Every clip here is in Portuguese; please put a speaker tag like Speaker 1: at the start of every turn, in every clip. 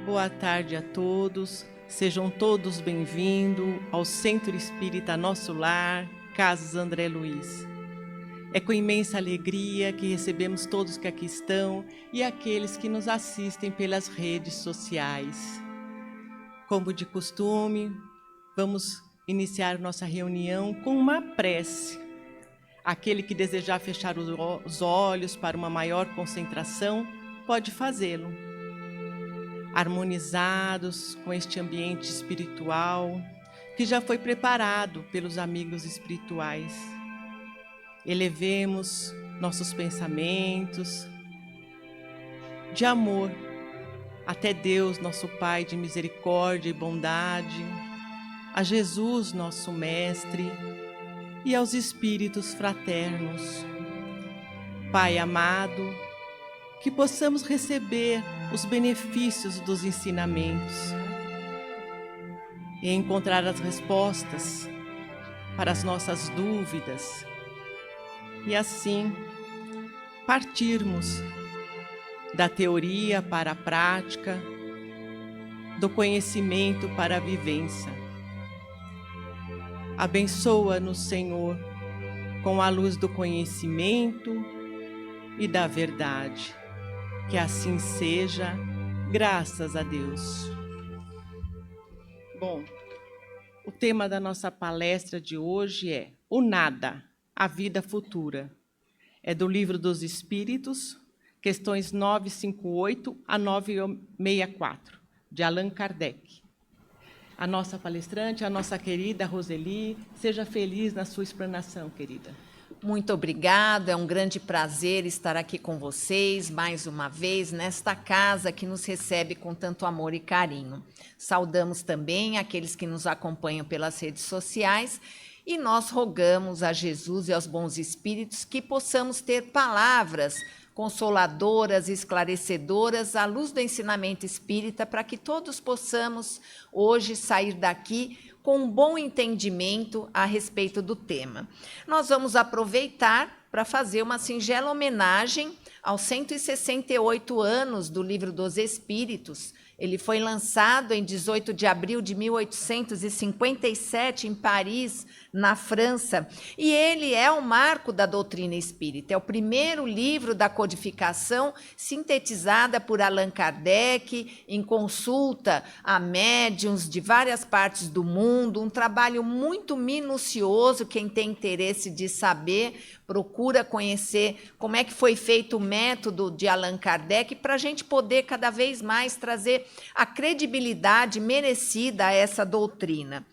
Speaker 1: Boa tarde a todos, sejam todos bem-vindos ao Centro Espírita Nosso Lar, Casas André Luiz. É com imensa alegria que recebemos todos que aqui estão e aqueles que nos assistem pelas redes sociais. Como de costume, vamos iniciar nossa reunião com uma prece. Aquele que desejar fechar os olhos para uma maior concentração, pode fazê-lo. Harmonizados com este ambiente espiritual que já foi preparado pelos amigos espirituais. Elevemos nossos pensamentos de amor até Deus, nosso Pai de misericórdia e bondade, a Jesus, nosso Mestre, e aos Espíritos fraternos. Pai amado, que possamos receber os benefícios dos ensinamentos e encontrar as respostas para as nossas dúvidas e assim partirmos da teoria para a prática, do conhecimento para a vivência. Abençoa-nos, Senhor, com a luz do conhecimento e da verdade. Que assim seja, graças a Deus. Bom, o tema da nossa palestra de hoje é O Nada, a Vida Futura. É do Livro dos Espíritos, questões 958 a 964, de Allan Kardec. A nossa palestrante, a nossa querida Roseli, seja feliz na sua explanação, querida.
Speaker 2: Muito obrigada, é um grande prazer estar aqui com vocês, mais uma vez, nesta casa que nos recebe com tanto amor e carinho. Saudamos também aqueles que nos acompanham pelas redes sociais e nós rogamos a Jesus e aos bons espíritos que possamos ter palavras consoladoras e esclarecedoras à luz do ensinamento espírita para que todos possamos hoje sair daqui com um bom entendimento a respeito do tema. Nós vamos aproveitar para fazer uma singela homenagem aos 168 anos do Livro dos Espíritos. Ele foi lançado em 18 de abril de 1857 em Paris, na França, e ele é o marco da doutrina espírita. É o primeiro livro da codificação sintetizada por Allan Kardec em consulta a médiuns de várias partes do mundo, um trabalho muito minucioso. Quem tem interesse de saber, procura conhecer como é que foi feito o método de Allan Kardec para a gente poder cada vez mais trazer a credibilidade merecida a essa doutrina.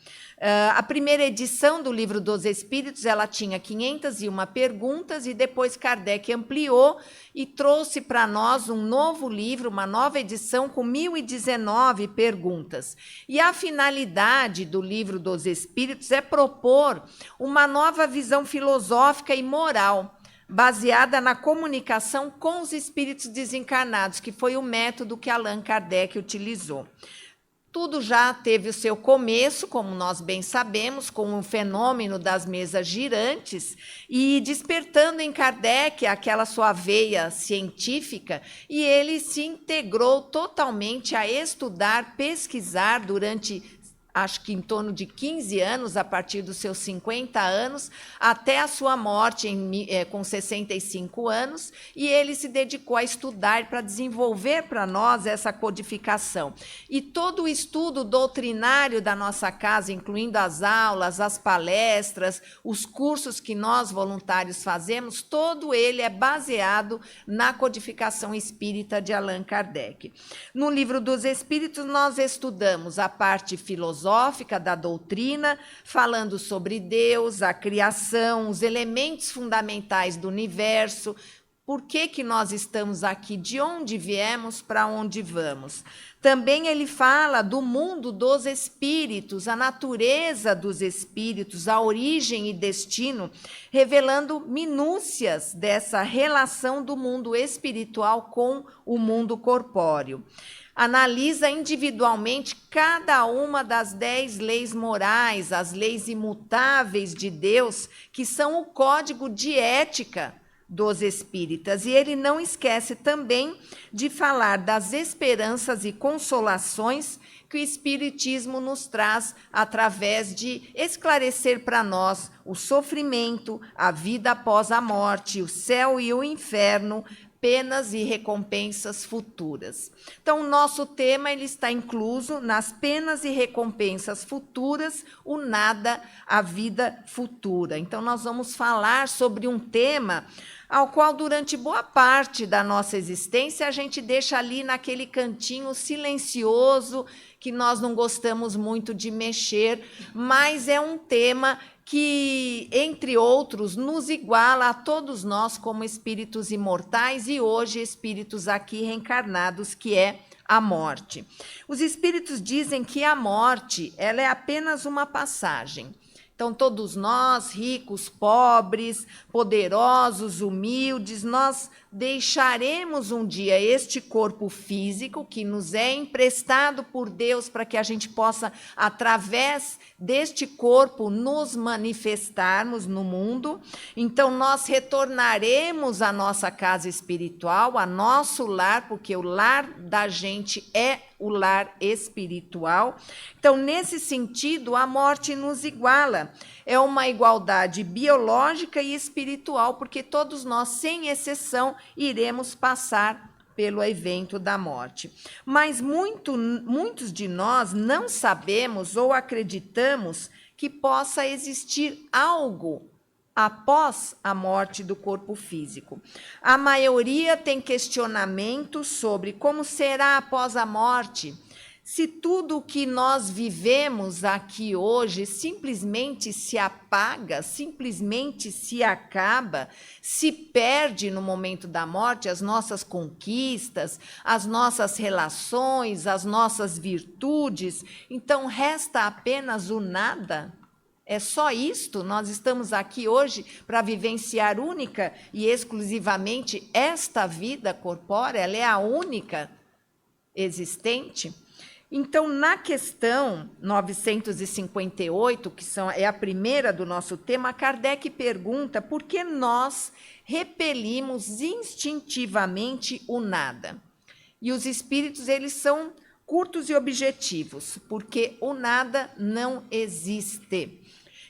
Speaker 2: A primeira edição do Livro dos Espíritos, ela tinha 501 perguntas e depois Kardec ampliou e trouxe para nós um novo livro, uma nova edição com 1019 perguntas. E a finalidade do Livro dos Espíritos é propor uma nova visão filosófica e moral, baseada na comunicação com os espíritos desencarnados, que foi o método que Allan Kardec utilizou. Tudo já teve o seu começo, como nós bem sabemos, com o fenômeno das mesas girantes e despertando em Kardec aquela sua veia científica, e ele se integrou totalmente a estudar, pesquisar durante, acho que em torno de 15 anos, a partir dos seus 50 anos, até a sua morte com 65 anos, e ele se dedicou a estudar para desenvolver para nós essa codificação. E todo o estudo doutrinário da nossa casa, incluindo as aulas, as palestras, os cursos que nós voluntários fazemos, todo ele é baseado na codificação espírita de Allan Kardec. No Livro dos Espíritos, nós estudamos a parte filosófica da doutrina, falando sobre Deus, a criação, os elementos fundamentais do universo, por que nós estamos aqui, de onde viemos, para onde vamos. Também ele fala do mundo dos espíritos, a natureza dos espíritos, a origem e destino, revelando minúcias dessa relação do mundo espiritual com o mundo corpóreo. Analisa individualmente cada uma das 10 leis morais, as leis imutáveis de Deus, que são o código de ética dos espíritas. E ele não esquece também de falar das esperanças e consolações que o Espiritismo nos traz através de esclarecer para nós o sofrimento, a vida após a morte, o céu e o inferno, penas e recompensas futuras. Então, o nosso tema ele está incluso nas penas e recompensas futuras, o nada, a vida futura. Então, nós vamos falar sobre um tema ao qual, durante boa parte da nossa existência, a gente deixa ali naquele cantinho silencioso, que nós não gostamos muito de mexer, mas é um tema que, entre outros, nos iguala a todos nós como espíritos imortais e hoje espíritos aqui reencarnados, que é a morte. Os espíritos dizem que a morte ela é apenas uma passagem. Então, todos nós, ricos, pobres, poderosos, humildes, nós deixaremos um dia este corpo físico que nos é emprestado por Deus para que a gente possa, através deste corpo, nos manifestarmos no mundo. Então, nós retornaremos à nossa casa espiritual, a nosso lar, porque o lar da gente é o lar espiritual. Então, nesse sentido, a morte nos iguala. É uma igualdade biológica e espiritual, porque todos nós, sem exceção, iremos passar pelo evento da morte. Mas muitos de nós não sabemos ou acreditamos que possa existir algo após a morte do corpo físico. A maioria tem questionamentos sobre como será após a morte, se tudo o que nós vivemos aqui hoje simplesmente se apaga, simplesmente se acaba, se perde no momento da morte as nossas conquistas, as nossas relações, as nossas virtudes, então resta apenas o nada. É só isto? Nós estamos aqui hoje para vivenciar única e exclusivamente esta vida corpórea? Ela é a única existente? Então, na questão 958, é a primeira do nosso tema, Kardec pergunta por que nós repelimos instintivamente o nada. E os espíritos, eles são curtos e objetivos, porque o nada não existe.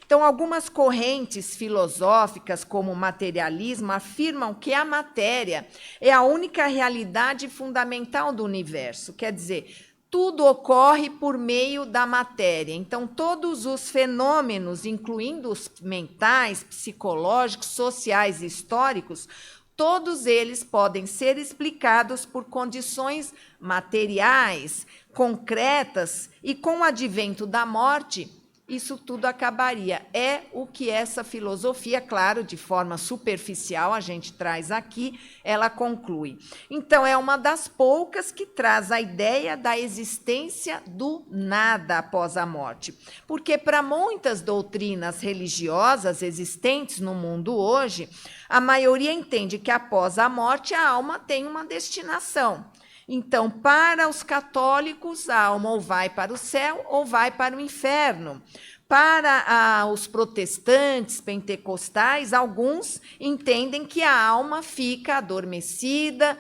Speaker 2: Então, algumas correntes filosóficas, como o materialismo, afirmam que a matéria é a única realidade fundamental do universo. Quer dizer, tudo ocorre por meio da matéria. Então, todos os fenômenos, incluindo os mentais, psicológicos, sociais e históricos, todos eles podem ser explicados por condições materiais, concretas, e com o advento da morte, isso tudo acabaria. É o que essa filosofia, claro, de forma superficial, a gente traz aqui, ela conclui. Então, é uma das poucas que traz a ideia da existência do nada após a morte. Porque para muitas doutrinas religiosas existentes no mundo hoje, a maioria entende que após a morte a alma tem uma destinação. Então, para os católicos, a alma ou vai para o céu ou vai para o inferno. Para os protestantes, pentecostais, alguns entendem que a alma fica adormecida,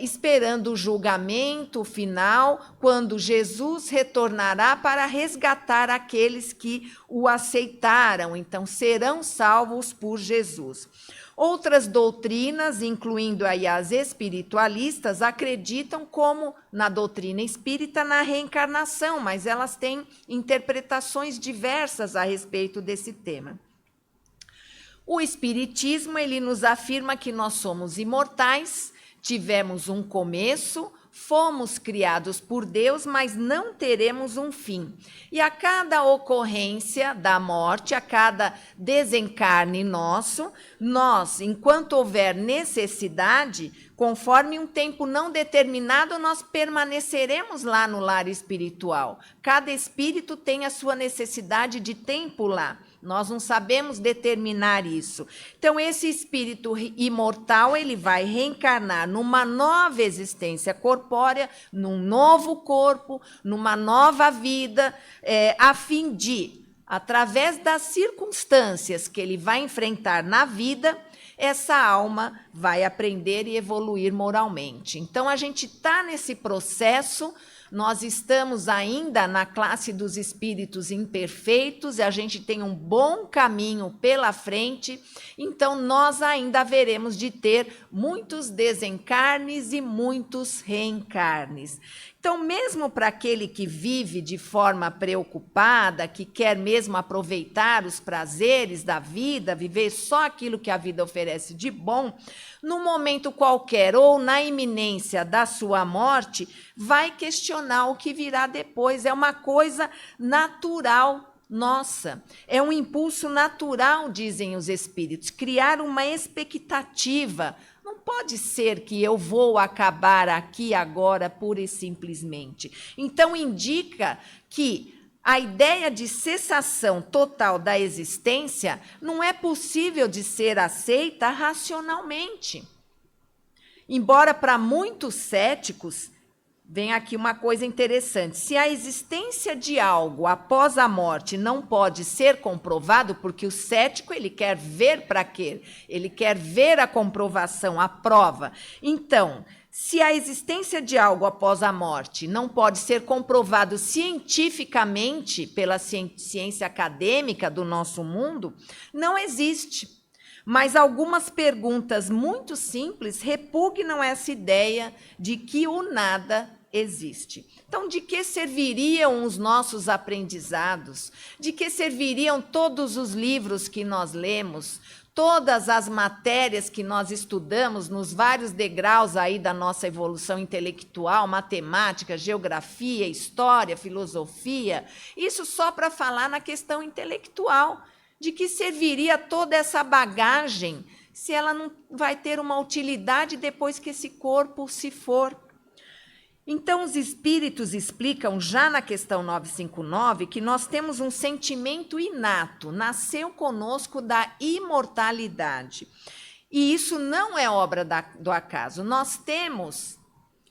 Speaker 2: esperando o julgamento final, quando Jesus retornará para resgatar aqueles que o aceitaram. Então, serão salvos por Jesus. Outras doutrinas, incluindo aí as espiritualistas, acreditam, como na doutrina espírita, na reencarnação, mas elas têm interpretações diversas a respeito desse tema. O espiritismo, ele nos afirma que nós somos imortais, tivemos um começo, fomos criados por Deus, mas não teremos um fim. E a cada ocorrência da morte, a cada desencarne nosso, nós, enquanto houver necessidade, conforme um tempo não determinado, nós permaneceremos lá no lar espiritual. Cada espírito tem a sua necessidade de tempo lá. Nós não sabemos determinar isso. Então, esse espírito imortal, ele vai reencarnar numa nova existência corpórea, num novo corpo, numa nova vida, a fim de, através das circunstâncias que ele vai enfrentar na vida, essa alma vai aprender e evoluir moralmente. Então, a gente está nesse processo. Nós estamos ainda na classe dos espíritos imperfeitos e a gente tem um bom caminho pela frente, então nós ainda haveremos de ter muitos desencarnes e muitos reencarnes. Então, mesmo para aquele que vive de forma preocupada, que quer mesmo aproveitar os prazeres da vida, viver só aquilo que a vida oferece de bom, no momento qualquer ou na iminência da sua morte, vai questionar o que virá depois. É uma coisa natural nossa, é um impulso natural, dizem os espíritos, criar uma expectativa. Não pode ser que eu vou acabar aqui agora pura e simplesmente. Então, indica que a ideia de cessação total da existência não é possível de ser aceita racionalmente. Embora para muitos céticos, vem aqui uma coisa interessante. Se a existência de algo após a morte não pode ser comprovado, porque o cético ele quer ver para quê? Ele quer ver a comprovação, a prova. Então, se a existência de algo após a morte não pode ser comprovado cientificamente pela ciência acadêmica do nosso mundo, não existe. Mas algumas perguntas muito simples repugnam essa ideia de que o nada existe. Então, de que serviriam os nossos aprendizados? De que serviriam todos os livros que nós lemos? Todas as matérias que nós estudamos nos vários degraus aí da nossa evolução intelectual, matemática, geografia, história, filosofia, isso só para falar na questão intelectual. De que serviria toda essa bagagem se ela não vai ter uma utilidade depois que esse corpo se for? Então, os espíritos explicam já na questão 959 que nós temos um sentimento inato, nasceu conosco da imortalidade. E isso não é obra do acaso. Nós temos,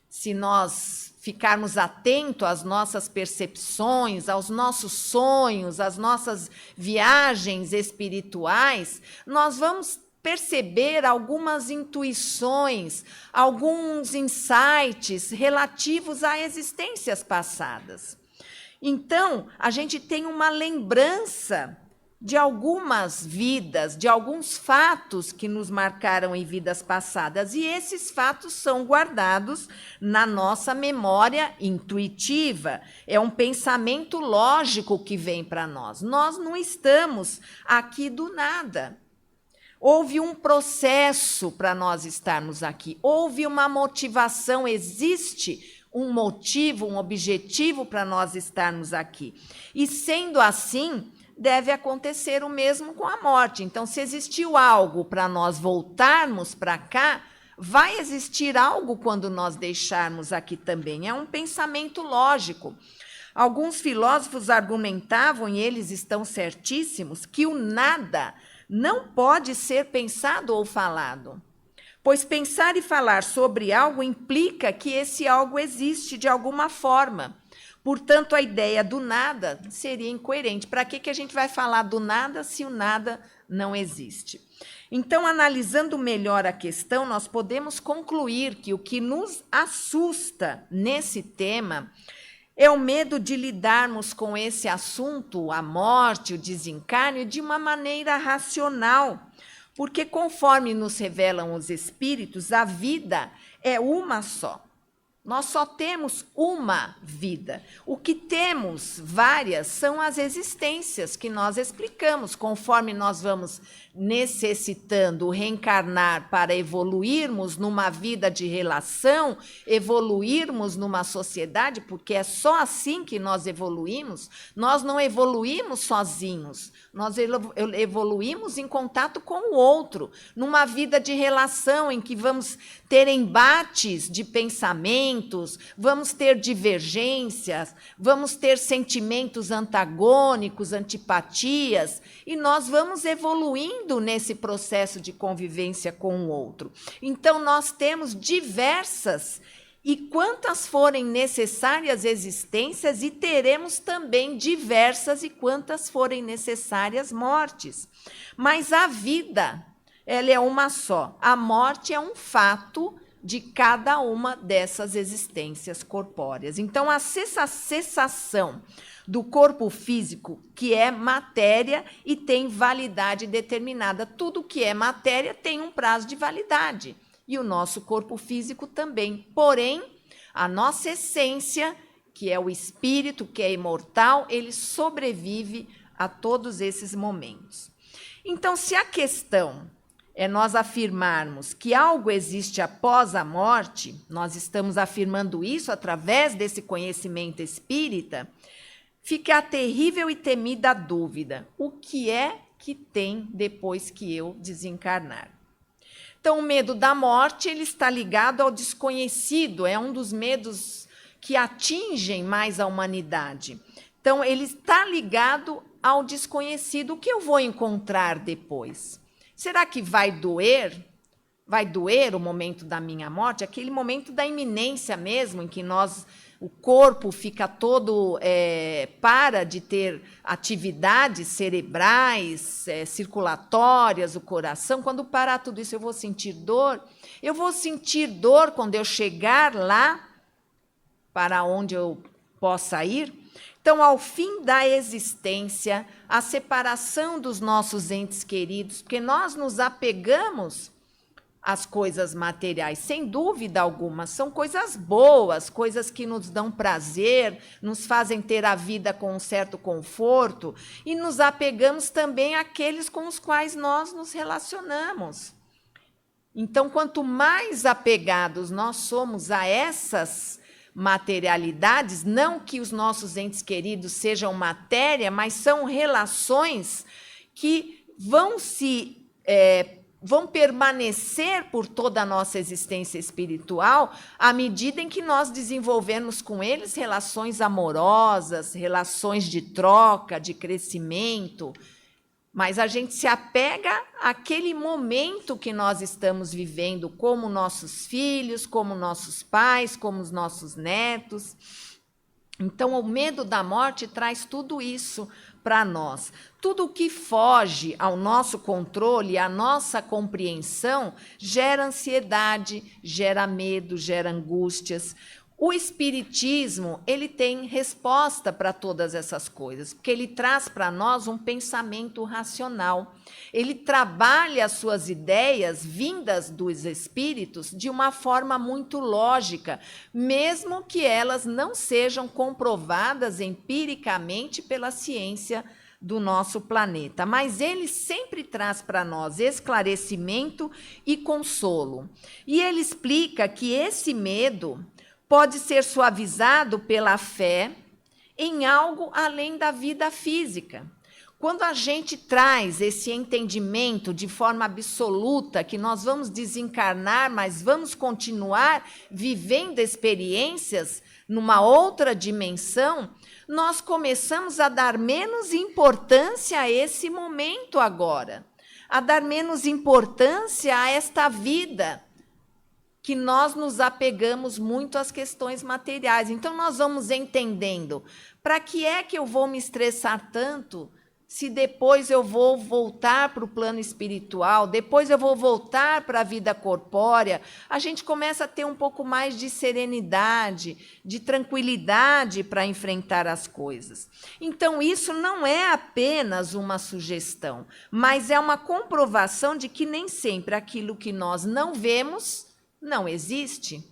Speaker 2: se nós ficarmos atentos às nossas percepções, aos nossos sonhos, às nossas viagens espirituais, nós vamos perceber algumas intuições, alguns insights relativos a existências passadas. Então, a gente tem uma lembrança de algumas vidas, de alguns fatos que nos marcaram em vidas passadas, e esses fatos são guardados na nossa memória intuitiva. É um pensamento lógico que vem para nós. Nós não estamos aqui do nada. Houve um processo para nós estarmos aqui, houve uma motivação, existe um motivo, um objetivo para nós estarmos aqui. E sendo assim, deve acontecer o mesmo com a morte. Então, se existiu algo para nós voltarmos para cá, vai existir algo quando nós deixarmos aqui também. É um pensamento lógico. Alguns filósofos argumentavam, e eles estão certíssimos, que o nada não pode ser pensado ou falado, pois pensar e falar sobre algo implica que esse algo existe de alguma forma. Portanto, a ideia do nada seria incoerente. Para que a gente vai falar do nada se o nada não existe? Então, analisando melhor a questão, nós podemos concluir que o que nos assusta nesse tema é o medo de lidarmos com esse assunto, a morte, o desencarne, de uma maneira racional, porque, conforme nos revelam os espíritos, a vida é uma só. Nós só temos uma vida. O que temos várias são as existências que nós explicamos, conforme nós vamos necessitando reencarnar para evoluirmos numa vida de relação, evoluirmos numa sociedade, porque é só assim que nós evoluímos. Nós não evoluímos sozinhos, nós evoluímos em contato com o outro, numa vida de relação em que vamos ter embates de pensamentos, vamos ter divergências, vamos ter sentimentos antagônicos, antipatias, e nós vamos evoluindo nesse processo de convivência com o outro. Então, nós temos diversas e quantas forem necessárias existências, e teremos também diversas e quantas forem necessárias mortes. Mas a vida ela é uma só. A morte é um fato de cada uma dessas existências corpóreas. Então, a cessação do corpo físico, que é matéria e tem validade determinada. Tudo que é matéria tem um prazo de validade. E o nosso corpo físico também. Porém, a nossa essência, que é o espírito, que é imortal, ele sobrevive a todos esses momentos. Então, se a questão é nós afirmarmos que algo existe após a morte, nós estamos afirmando isso através desse conhecimento espírita, fica a terrível e temida dúvida: o que é que tem depois que eu desencarnar? Então, o medo da morte, ele está ligado ao desconhecido, é um dos medos que atingem mais a humanidade. Então, ele está ligado ao desconhecido. O que eu vou encontrar depois? Será que vai doer? Vai doer o momento da minha morte? Aquele momento da iminência mesmo, em que o corpo fica todo, para de ter atividades cerebrais, circulatórias, o coração. Quando parar tudo isso, eu vou sentir dor. Eu vou sentir dor quando eu chegar lá, para onde eu possa ir. Então, ao fim da existência, a separação dos nossos entes queridos, porque nós nos apegamos às coisas materiais, sem dúvida alguma, são coisas boas, coisas que nos dão prazer, nos fazem ter a vida com um certo conforto, e nos apegamos também àqueles com os quais nós nos relacionamos. Então, quanto mais apegados nós somos a essas materialidades, não que os nossos entes queridos sejam matéria, mas são relações que vão permanecer por toda a nossa existência espiritual à medida em que nós desenvolvermos com eles relações amorosas, relações de troca, de crescimento. Mas a gente se apega àquele momento que nós estamos vivendo, como nossos filhos, como nossos pais, como os nossos netos. Então, o medo da morte traz tudo isso para nós. Tudo que foge ao nosso controle, à nossa compreensão, gera ansiedade, gera medo, gera angústias. O Espiritismo, ele tem resposta para todas essas coisas, porque ele traz para nós um pensamento racional. Ele trabalha as suas ideias vindas dos espíritos de uma forma muito lógica, mesmo que elas não sejam comprovadas empiricamente pela ciência do nosso planeta. Mas ele sempre traz para nós esclarecimento e consolo. E ele explica que esse medo pode ser suavizado pela fé em algo além da vida física. Quando a gente traz esse entendimento de forma absoluta que nós vamos desencarnar, mas vamos continuar vivendo experiências numa outra dimensão, nós começamos a dar menos importância a esse momento agora, a dar menos importância a esta vida, que nós nos apegamos muito às questões materiais. Então, nós vamos entendendo, para que é que eu vou me estressar tanto se depois eu vou voltar para o plano espiritual, depois eu vou voltar para a vida corpórea? A gente começa a ter um pouco mais de serenidade, de tranquilidade para enfrentar as coisas. Então, isso não é apenas uma sugestão, mas é uma comprovação de que nem sempre aquilo que nós não vemos não existe.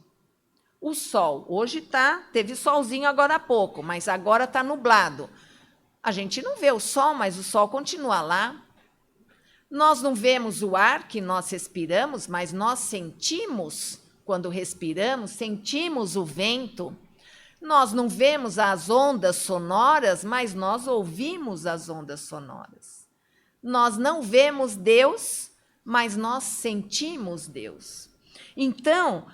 Speaker 2: O sol, hoje teve solzinho agora há pouco, mas agora está nublado. A gente não vê o sol, mas o sol continua lá. Nós não vemos o ar que nós respiramos, mas nós sentimos, quando respiramos, sentimos o vento. Nós não vemos as ondas sonoras, mas nós ouvimos as ondas sonoras. Nós não vemos Deus, mas nós sentimos Deus. Então,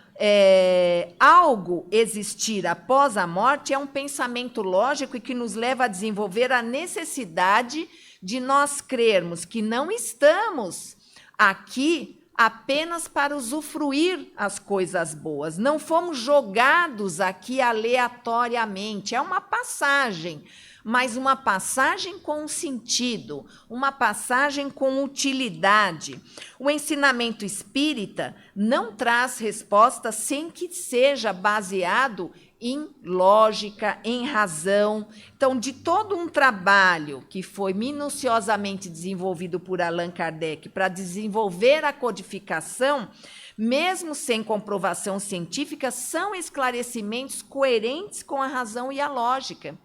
Speaker 2: algo existir após a morte é um pensamento lógico e que nos leva a desenvolver a necessidade de nós crermos que não estamos aqui apenas para usufruir as coisas boas. Não fomos jogados aqui aleatoriamente. É uma passagem, mas uma passagem com sentido, uma passagem com utilidade. O ensinamento espírita não traz resposta sem que seja baseado em lógica, em razão. Então, de todo um trabalho que foi minuciosamente desenvolvido por Allan Kardec para desenvolver a codificação, mesmo sem comprovação científica, são esclarecimentos coerentes com a razão e a lógica.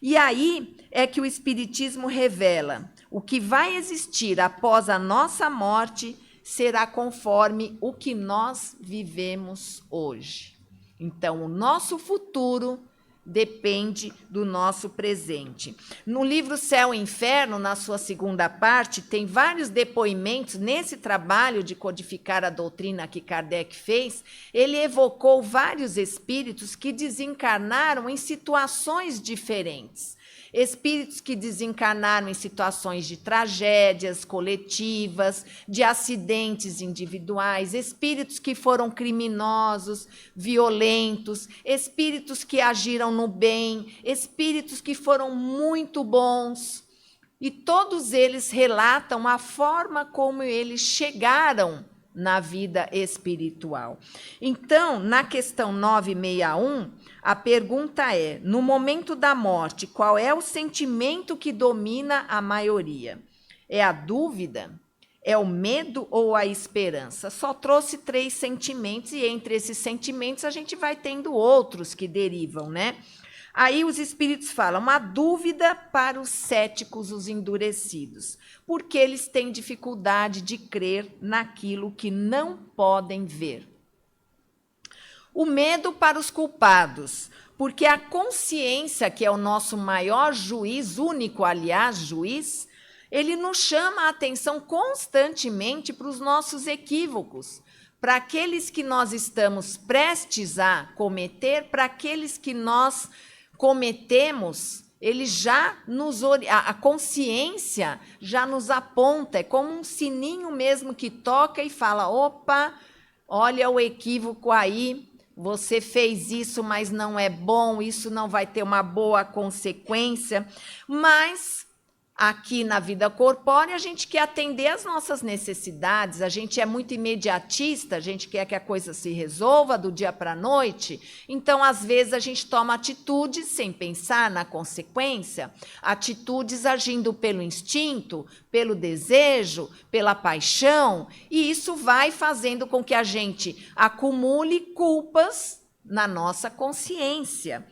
Speaker 2: E aí é que o Espiritismo revela: o que vai existir após a nossa morte será conforme o que nós vivemos hoje. Então, o nosso futuro depende do nosso presente. No livro Céu e Inferno, na sua segunda parte, tem vários depoimentos. Nesse trabalho de codificar a doutrina que Kardec fez, ele evocou vários espíritos que desencarnaram em situações diferentes. Espíritos que desencarnaram em situações de tragédias coletivas, de acidentes individuais, espíritos que foram criminosos, violentos, espíritos que agiram no bem, espíritos que foram muito bons. E todos eles relatam a forma como eles chegaram na vida espiritual. Então, na questão 961, a pergunta é: no momento da morte, qual é o sentimento que domina a maioria? É a dúvida? É o medo ou a esperança? Só trouxe 3 sentimentos, e entre esses sentimentos a gente vai tendo outros que derivam, né? Aí os espíritos falam: a dúvida para os céticos, os endurecidos, porque eles têm dificuldade de crer naquilo que não podem ver. O medo para os culpados, porque a consciência, que é o nosso maior juiz, único, aliás, juiz, ele nos chama a atenção constantemente para os nossos equívocos, para aqueles que nós estamos prestes a cometer, para aqueles que nós cometemos. Ele já nos a consciência já nos aponta, é como um sininho mesmo que toca e fala: opa, olha o equívoco aí, você fez isso, mas não é bom, isso não vai ter uma boa consequência. Mas aqui na vida corpórea a gente quer atender às nossas necessidades, a gente é muito imediatista, a gente quer que a coisa se resolva do dia para a noite. Então, às vezes, a gente toma atitudes sem pensar na consequência, atitudes agindo pelo instinto, pelo desejo, pela paixão, e isso vai fazendo com que a gente acumule culpas na nossa consciência.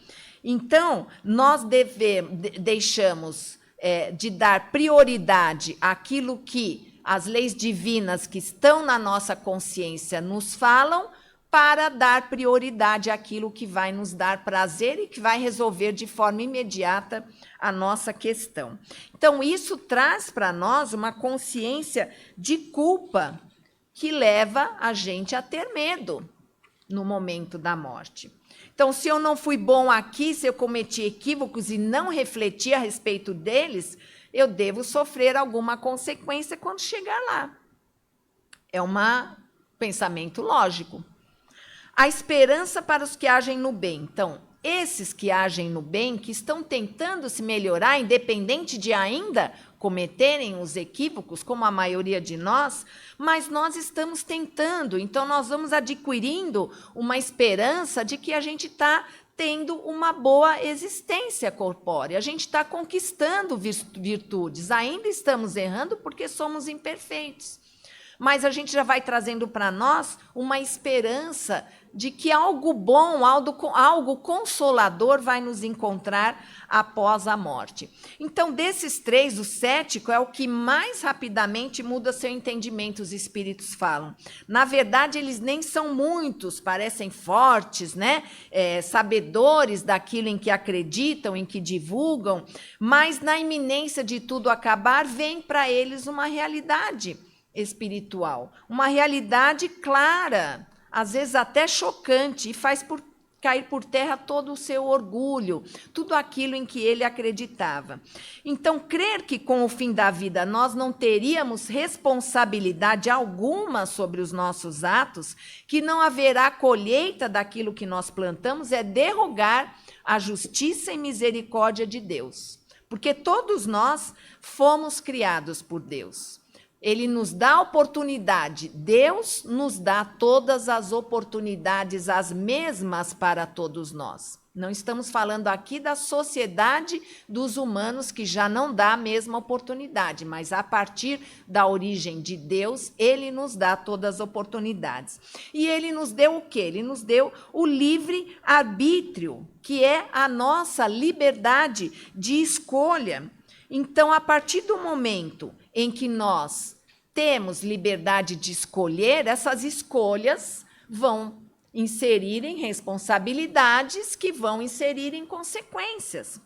Speaker 2: Então, nós deixamos de dar prioridade àquilo que as leis divinas que estão na nossa consciência nos falam, para dar prioridade àquilo que vai nos dar prazer e que vai resolver de forma imediata a nossa questão. Então, isso traz para nós uma consciência de culpa que leva a gente a ter medo no momento da morte. Então, se eu não fui bom aqui, se eu cometi equívocos e não refleti a respeito deles, eu devo sofrer alguma consequência quando chegar lá. É um pensamento lógico. A esperança para os que agem no bem. Então, esses que agem no bem, que estão tentando se melhorar, independente de ainda cometerem os equívocos, como a maioria de nós, mas nós estamos tentando. Então, nós vamos adquirindo uma esperança de que a gente está tendo uma boa existência corpórea, a gente está conquistando virtudes. Ainda estamos errando porque somos imperfeitos, mas a gente já vai trazendo para nós uma esperança de que algo bom, algo consolador vai nos encontrar após a morte. Então, desses 3, o cético é o que mais rapidamente muda seu entendimento, os espíritos falam. Na verdade, eles nem são muitos, parecem fortes, né? Sabedores daquilo em que acreditam, em que divulgam, mas na iminência de tudo acabar, vem para eles uma realidade uma realidade clara, às vezes até chocante, e faz cair por terra todo o seu orgulho, tudo aquilo em que ele acreditava. Então, crer que com o fim da vida nós não teríamos responsabilidade alguma sobre os nossos atos, que não haverá colheita daquilo que nós plantamos, é derrogar a justiça e misericórdia de Deus. Porque todos nós fomos criados por Deus. Ele nos dá oportunidade, Deus nos dá todas as oportunidades, as mesmas para todos nós. Não estamos falando aqui da sociedade dos humanos que já não dá a mesma oportunidade, mas a partir da origem de Deus, ele nos dá todas as oportunidades. E ele nos deu o quê? Ele nos deu o livre arbítrio, que é a nossa liberdade de escolha. Então, a partir do momento em que nós temos liberdade de escolher, essas escolhas vão inserir em responsabilidades que vão inserir em consequências.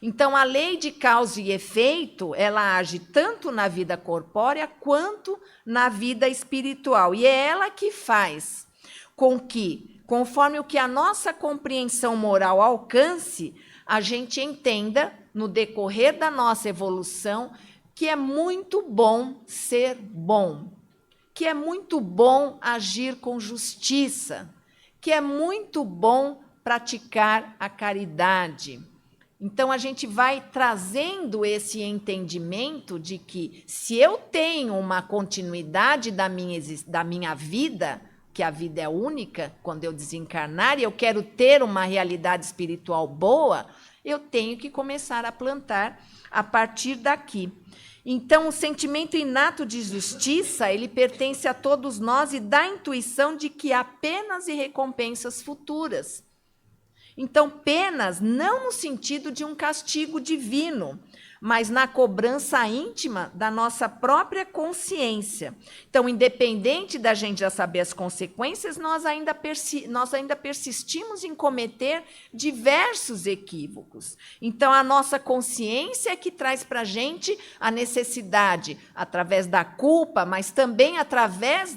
Speaker 2: Então, a lei de causa e efeito, ela age tanto na vida corpórea quanto na vida espiritual. E é ela que faz com que, conforme o que a nossa compreensão moral alcance, a gente entenda, no decorrer da nossa evolução, que é muito bom ser bom, que é muito bom agir com justiça, que é muito bom praticar a caridade. Então, a gente vai trazendo esse entendimento de que, se eu tenho uma continuidade da minha vida, que a vida é única, quando eu desencarnar, e eu quero ter uma realidade espiritual boa, eu tenho que começar a plantar a partir daqui. Então, o sentimento inato de justiça, ele pertence a todos nós e dá a intuição de que há penas e recompensas futuras. Então, penas não no sentido de um castigo divino, mas na cobrança íntima da nossa própria consciência. Então, independente da gente já saber as consequências, nós ainda persistimos em cometer diversos equívocos. Então, a nossa consciência é que traz para a gente a necessidade, através da culpa, mas também através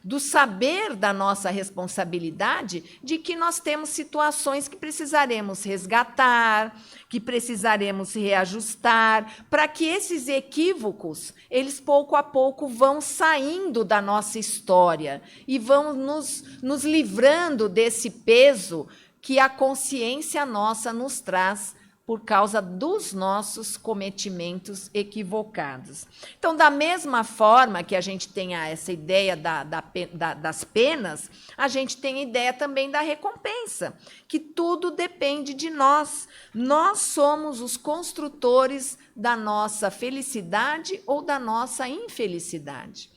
Speaker 2: do saber da nossa responsabilidade, de que nós temos situações que precisaremos resgatar, que precisaremos reajustar, para que esses equívocos, eles pouco a pouco vão saindo da nossa história e vão nos livrando desse peso que a consciência nossa nos traz por causa dos nossos cometimentos equivocados. Então, da mesma forma que a gente tem essa ideia das penas, a gente tem a ideia também da recompensa, que tudo depende de nós. Nós somos os construtores da nossa felicidade ou da nossa infelicidade.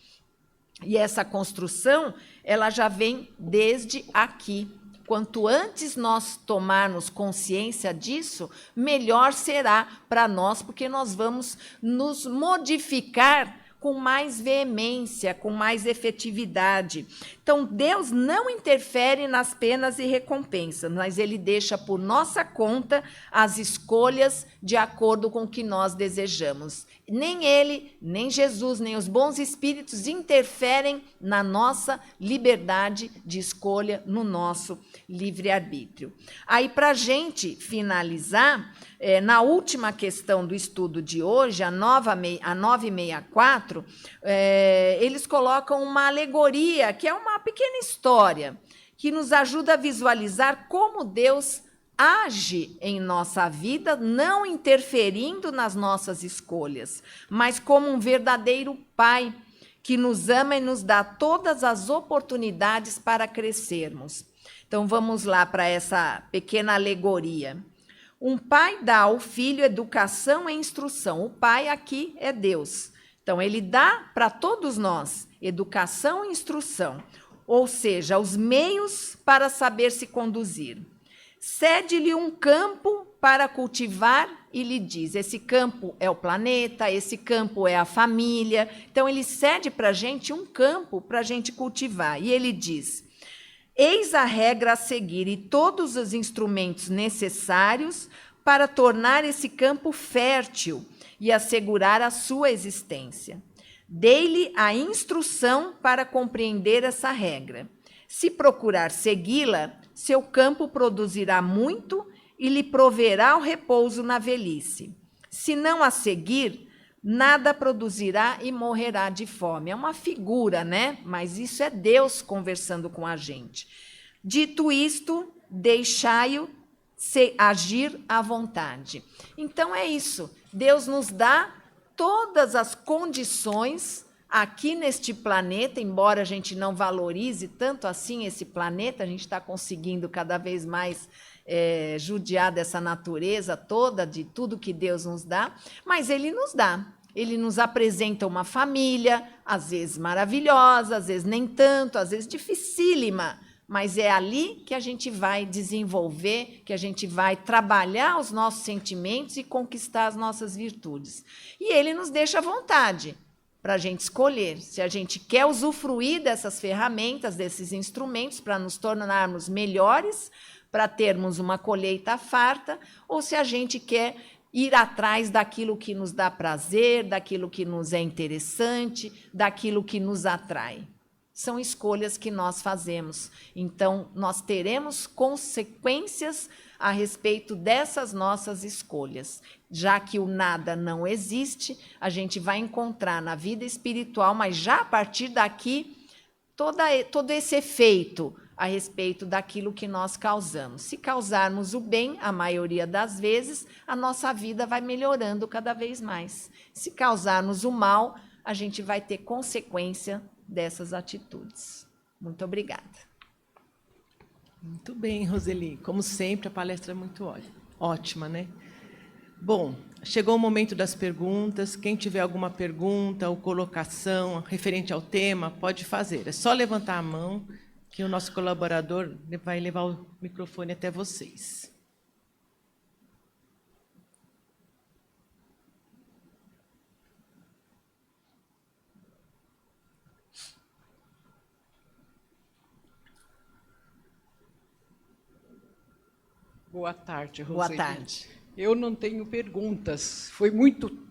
Speaker 2: E essa construção, ela já vem desde aqui. Quanto antes nós tomarmos consciência disso, melhor será para nós, porque nós vamos nos modificar com mais veemência, com mais efetividade. Então, Deus não interfere nas penas e recompensas, mas ele deixa por nossa conta as escolhas de acordo com o que nós desejamos. Nem ele, nem Jesus, nem os bons espíritos interferem na nossa liberdade de escolha, no nosso livre-arbítrio. Aí, para a gente finalizar, na última questão do estudo de hoje, a 964, eles colocam uma alegoria, que é uma pequena história, que nos ajuda a visualizar como Deus age em nossa vida, não interferindo nas nossas escolhas, mas como um verdadeiro Pai que nos ama e nos dá todas as oportunidades para crescermos. Então, vamos lá para essa pequena alegoria. Um pai dá ao filho educação e instrução. O pai aqui é Deus. Então, ele dá para todos nós educação e instrução, ou seja, os meios para saber se conduzir. Cede-lhe um campo para cultivar e lhe diz, esse campo é o planeta, esse campo é a família. Então, ele cede para a gente um campo para a gente cultivar. E ele diz, eis a regra a seguir e todos os instrumentos necessários para tornar esse campo fértil e assegurar a sua existência. Dei-lhe a instrução para compreender essa regra. Se procurar segui-la, seu campo produzirá muito e lhe proverá o repouso na velhice. Se não a seguir, nada produzirá e morrerá de fome. É uma figura, né? Mas isso é Deus conversando com a gente. Dito isto, deixai-o agir à vontade. Então é isso. Deus nos dá todas as condições aqui neste planeta, embora a gente não valorize tanto assim esse planeta, a gente está conseguindo cada vez mais judiar dessa natureza toda, de tudo que Deus nos dá, mas Ele nos dá. Ele nos apresenta uma família, às vezes maravilhosa, às vezes nem tanto, às vezes dificílima, mas é ali que a gente vai desenvolver, que a gente vai trabalhar os nossos sentimentos e conquistar as nossas virtudes. E Ele nos deixa à vontade para a gente escolher se a gente quer usufruir dessas ferramentas, desses instrumentos para nos tornarmos melhores, para termos uma colheita farta, ou se a gente quer ir atrás daquilo que nos dá prazer, daquilo que nos é interessante, daquilo que nos atrai. São escolhas que nós fazemos. Então, nós teremos consequências a respeito dessas nossas escolhas. Já que o nada não existe, a gente vai encontrar na vida espiritual, mas já a partir daqui, todo esse efeito a respeito daquilo que nós causamos. Se causarmos o bem, a maioria das vezes, a nossa vida vai melhorando cada vez mais. Se causarmos o mal, a gente vai ter consequência dessas atitudes. Muito obrigada.
Speaker 1: Muito bem, Roseli. Como sempre, a palestra é muito ótima, né? Bom, chegou o momento das perguntas. Quem tiver alguma pergunta ou colocação referente ao tema, pode fazer. É só levantar a mão que o nosso colaborador vai levar o microfone até vocês.
Speaker 3: Boa tarde, Roseli.
Speaker 2: Boa tarde.
Speaker 3: Eu não tenho perguntas. Foi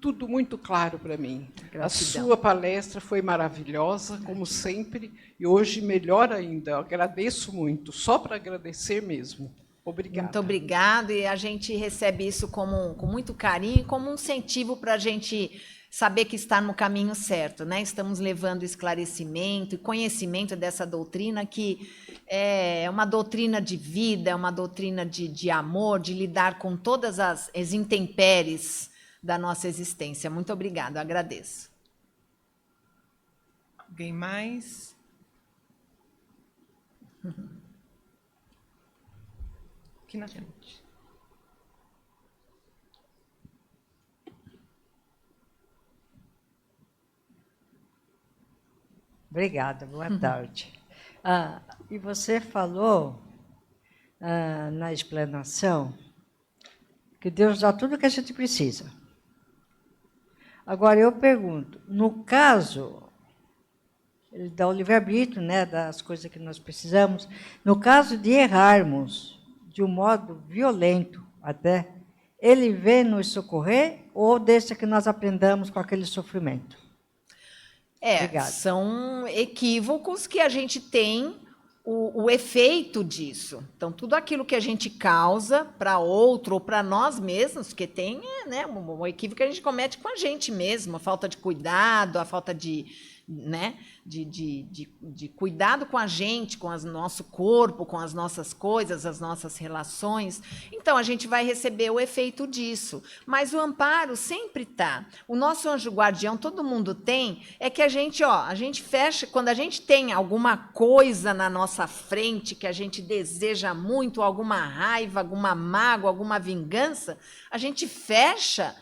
Speaker 3: tudo muito claro para mim.
Speaker 2: Gratidão.
Speaker 3: A sua palestra foi maravilhosa, como sempre, e hoje melhor ainda. Eu agradeço muito, só para agradecer mesmo. Obrigada.
Speaker 2: Muito obrigada, e a gente recebe isso com muito carinho, como um incentivo para a gente saber que está no caminho certo, né? Estamos levando esclarecimento e conhecimento dessa doutrina que é uma doutrina de vida, é uma doutrina de amor, de lidar com todas as intempéries da nossa existência. Muito obrigada, eu agradeço.
Speaker 1: Alguém mais? Aqui na frente.
Speaker 4: Obrigada, boa tarde. E você falou na explanação que Deus dá tudo o que a gente precisa. Agora, eu pergunto, no caso, Ele dá o livre-arbítrio, né, das coisas que nós precisamos, no caso de errarmos de um modo violento até, Ele vem nos socorrer ou deixa que nós aprendamos com aquele sofrimento? Obrigada.
Speaker 2: São equívocos que a gente tem o efeito disso. Então, tudo aquilo que a gente causa para outro ou para nós mesmos, que tem um equívoco que a gente comete com a gente mesmo, a falta de cuidado, a falta de cuidado com a gente, com o nosso corpo, com as nossas coisas, as nossas relações. Então, a gente vai receber o efeito disso. Mas o amparo sempre está. O nosso anjo guardião, todo mundo tem, é que a gente fecha, quando a gente tem alguma coisa na nossa frente que a gente deseja muito, alguma raiva, alguma mágoa, alguma vingança, a gente fecha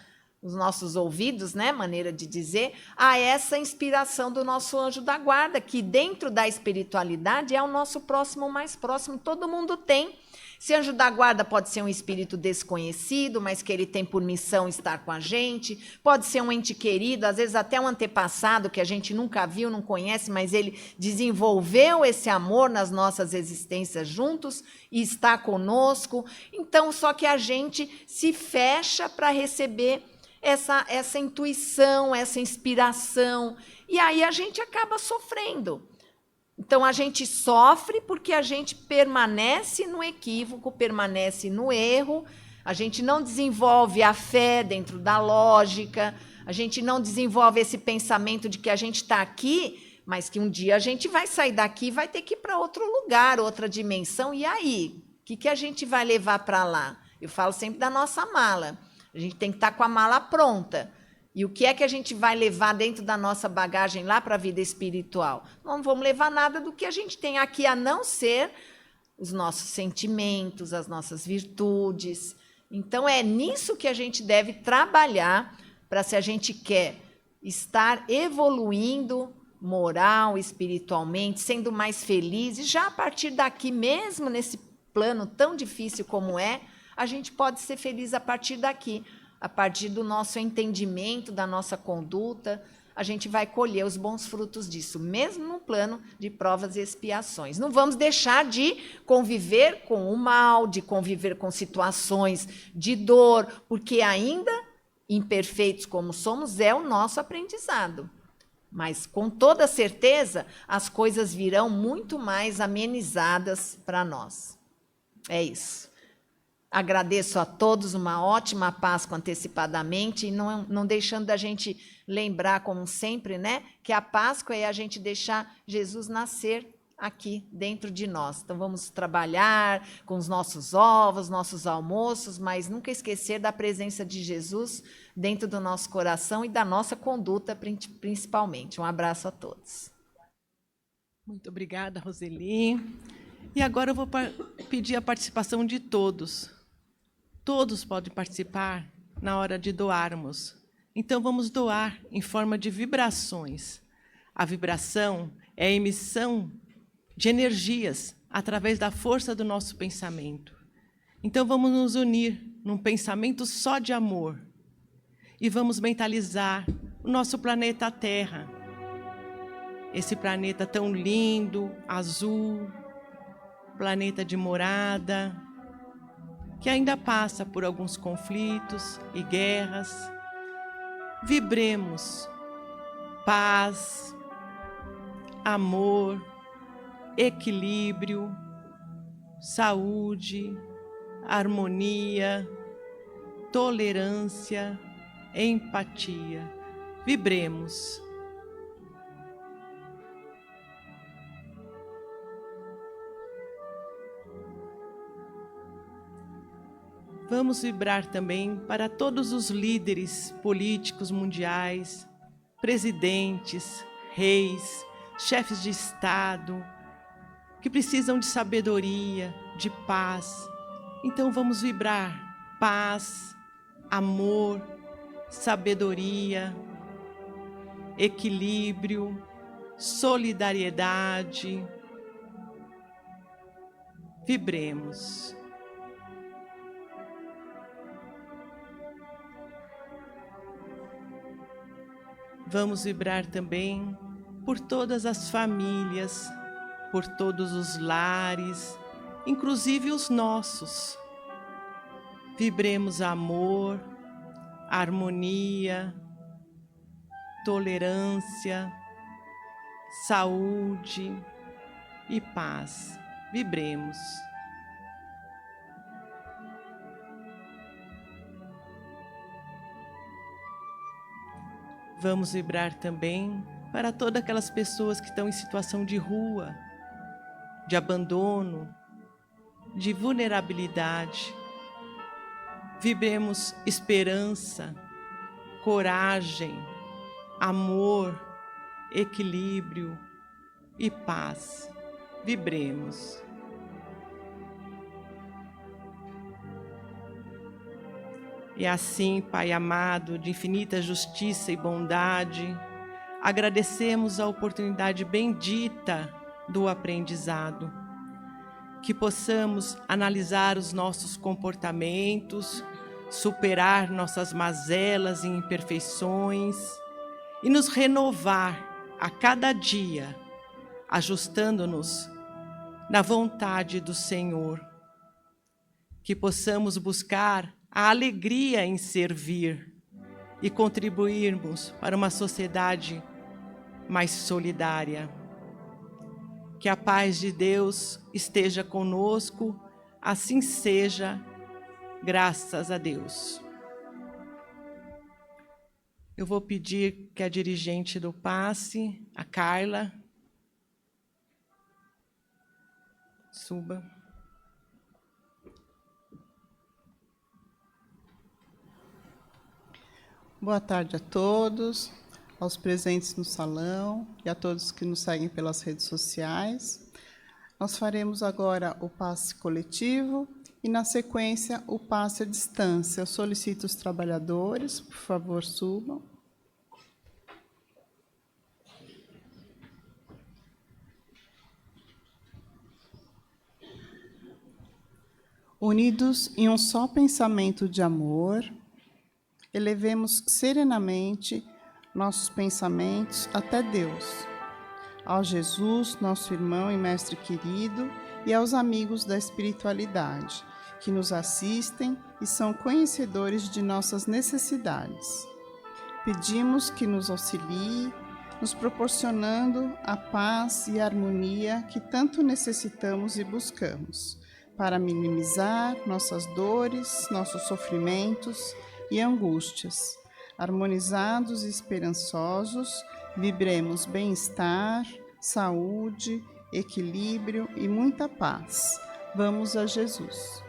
Speaker 2: os nossos ouvidos, né, maneira de dizer, a essa inspiração do nosso anjo da guarda, que dentro da espiritualidade é o nosso próximo mais próximo, todo mundo tem. Esse anjo da guarda pode ser um espírito desconhecido, mas que ele tem por missão estar com a gente, pode ser um ente querido, às vezes até um antepassado que a gente nunca viu, não conhece, mas ele desenvolveu esse amor nas nossas existências juntos e está conosco. Então, só que a gente se fecha para receber essa intuição, essa inspiração, e aí a gente acaba sofrendo. Então, a gente sofre porque a gente permanece no equívoco, permanece no erro, a gente não desenvolve a fé dentro da lógica, a gente não desenvolve esse pensamento de que a gente está aqui, mas que um dia a gente vai sair daqui e vai ter que ir para outro lugar, outra dimensão. E aí? O que a gente vai levar para lá? Eu falo sempre da nossa mala. A gente tem que estar com a mala pronta. E o que é que a gente vai levar dentro da nossa bagagem lá para a vida espiritual? Não vamos levar nada do que a gente tem aqui, a não ser os nossos sentimentos, as nossas virtudes. Então, é nisso que a gente deve trabalhar para, se a gente quer estar evoluindo moral, espiritualmente, sendo mais feliz, e já a partir daqui, mesmo nesse plano tão difícil como é, a gente pode ser feliz a partir daqui. A partir do nosso entendimento, da nossa conduta, a gente vai colher os bons frutos disso, mesmo no plano de provas e expiações. Não vamos deixar de conviver com o mal, de conviver com situações de dor, porque ainda, imperfeitos como somos, é o nosso aprendizado. Mas, com toda certeza, as coisas virão muito mais amenizadas para nós. É isso. Agradeço a todos, uma ótima Páscoa antecipadamente, e não deixando da gente lembrar, como sempre, né, que a Páscoa é a gente deixar Jesus nascer aqui dentro de nós. Então, vamos trabalhar com os nossos ovos, nossos almoços, mas nunca esquecer da presença de Jesus dentro do nosso coração e da nossa conduta, principalmente. Um abraço a todos.
Speaker 1: Muito obrigada, Roseli. E agora eu vou pedir a participação de todos. Todos podem participar na hora de doarmos. Então, vamos doar em forma de vibrações. A vibração é a emissão de energias através da força do nosso pensamento. Então, vamos nos unir num pensamento só de amor e vamos mentalizar o nosso planeta Terra. Esse planeta tão lindo, azul, planeta de morada, que ainda passa por alguns conflitos e guerras. Vibremos paz, amor, equilíbrio, saúde, harmonia, tolerância, empatia. Vibremos. Vamos vibrar também para todos os líderes políticos mundiais, presidentes, reis, chefes de Estado, que precisam de sabedoria, de paz. Então vamos vibrar paz, amor, sabedoria, equilíbrio, solidariedade. Vibremos. Vamos vibrar também por todas as famílias, por todos os lares, inclusive os nossos. Vibremos amor, harmonia, tolerância, saúde e paz. Vibremos. Vamos vibrar também para todas aquelas pessoas que estão em situação de rua, de abandono, de vulnerabilidade. Vibremos esperança, coragem, amor, equilíbrio e paz. Vibremos. E assim, Pai amado, de infinita justiça e bondade, agradecemos a oportunidade bendita do aprendizado, que possamos analisar os nossos comportamentos, superar nossas mazelas e imperfeições e nos renovar a cada dia, ajustando-nos na vontade do Senhor. Que possamos buscar a alegria em servir e contribuirmos para uma sociedade mais solidária. Que a paz de Deus esteja conosco, assim seja, graças a Deus. Eu vou pedir que a dirigente do passe, a Carla, suba.
Speaker 5: Boa tarde a todos, aos presentes no salão e a todos que nos seguem pelas redes sociais. Nós faremos agora o passe coletivo e, na sequência, o passe à distância. Eu solicito os trabalhadores, por favor, subam. Unidos em um só pensamento de amor, elevemos serenamente nossos pensamentos até Deus, ao Jesus, nosso irmão e mestre querido, e aos amigos da espiritualidade, que nos assistem e são conhecedores de nossas necessidades. Pedimos que nos auxilie, nos proporcionando a paz e a harmonia que tanto necessitamos e buscamos, para minimizar nossas dores, nossos sofrimentos e angústias. Harmonizados e esperançosos, vibremos bem-estar, saúde, equilíbrio e muita paz. Vamos a Jesus.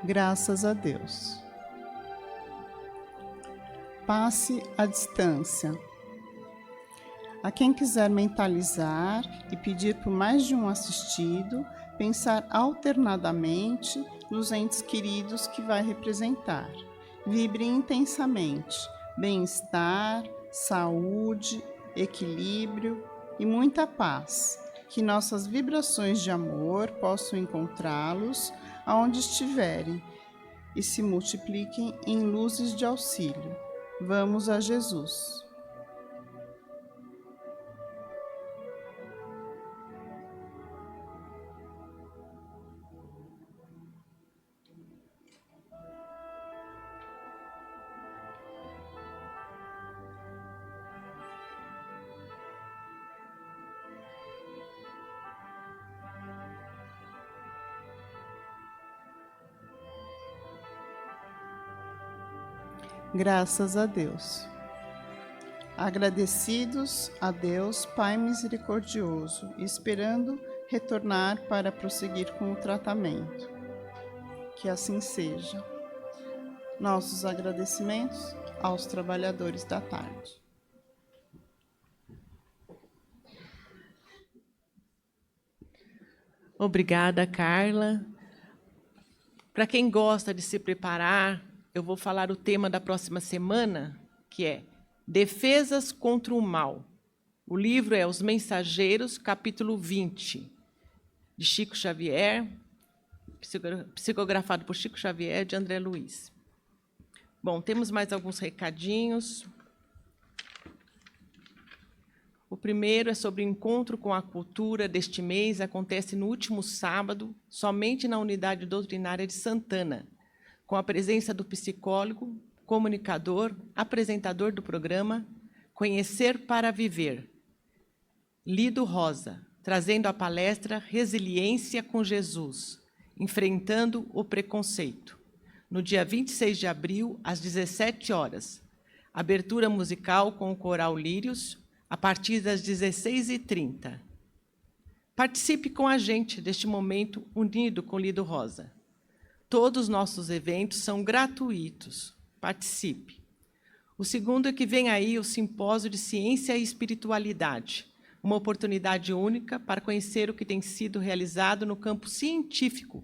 Speaker 5: Graças a Deus. Passe à distância. A quem quiser mentalizar e pedir por mais de um assistido, pensar alternadamente nos entes queridos que vai representar. Vibre intensamente bem-estar, saúde, equilíbrio e muita paz. Que nossas vibrações de amor possam encontrá-los aonde estiverem e se multipliquem em luzes de auxílio. Vamos a Jesus. Graças a Deus. Agradecidos a Deus, Pai misericordioso, e esperando retornar para prosseguir com o tratamento. Que assim seja. Nossos agradecimentos aos trabalhadores da tarde.
Speaker 1: Obrigada, Carla. Para quem gosta de se preparar, eu vou falar o tema da próxima semana, que é Defesas contra o Mal. O livro é Os Mensageiros, capítulo 20, de Chico Xavier, psicografado por Chico Xavier, de André Luiz. Bom, temos mais alguns recadinhos. O primeiro é sobre o encontro com a cultura deste mês, acontece no último sábado, somente na Unidade Doutrinária de Santana, com a presença do psicólogo, comunicador, apresentador do programa Conhecer para Viver, Lido Rosa, trazendo a palestra Resiliência com Jesus, Enfrentando o Preconceito, no dia 26 de abril, às 17 horas. Abertura musical com o Coral Lírios, a partir das 16h30. Participe com a gente deste momento unido com Lido Rosa. Todos os nossos eventos são gratuitos. Participe. O segundo é que vem aí o Simpósio de Ciência e Espiritualidade, uma oportunidade única para conhecer o que tem sido realizado no campo científico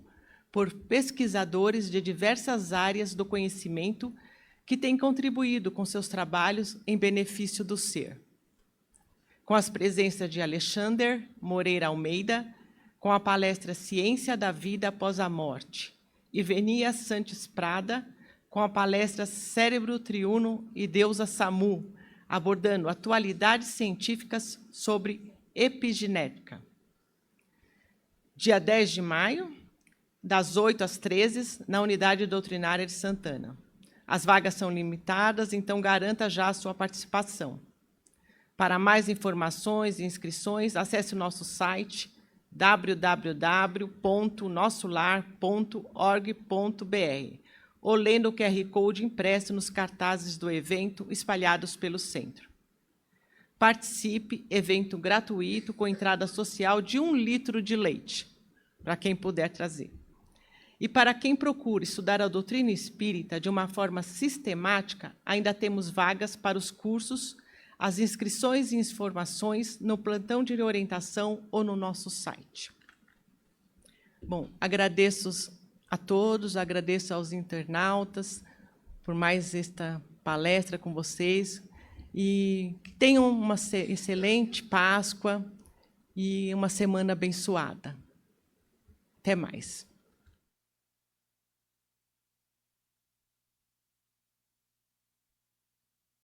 Speaker 1: por pesquisadores de diversas áreas do conhecimento que têm contribuído com seus trabalhos em benefício do ser. com as presenças de Alexander Moreira Almeida, com a palestra Ciência da Vida Após a Morte, e Venia Santos Prada, com a palestra Cérebro Triuno e Deusa Samu, abordando atualidades científicas sobre epigenética. Dia 10 de maio, das 8 às 13, na Unidade Doutrinária de Santana. As vagas são limitadas, então garanta já a sua participação. Para mais informações e inscrições, acesse o nosso site www.nossolar.org.br ou lendo o QR Code impresso nos cartazes do evento espalhados pelo centro. Participe, evento gratuito com entrada social de 1 litro de leite, para quem puder trazer. E para quem procura estudar a doutrina espírita de uma forma sistemática, ainda temos vagas para os cursos, as inscrições e informações no plantão de orientação ou no nosso site. Bom, agradeço a todos, agradeço aos internautas por mais esta palestra com vocês e que tenham uma excelente Páscoa e uma semana abençoada. Até mais.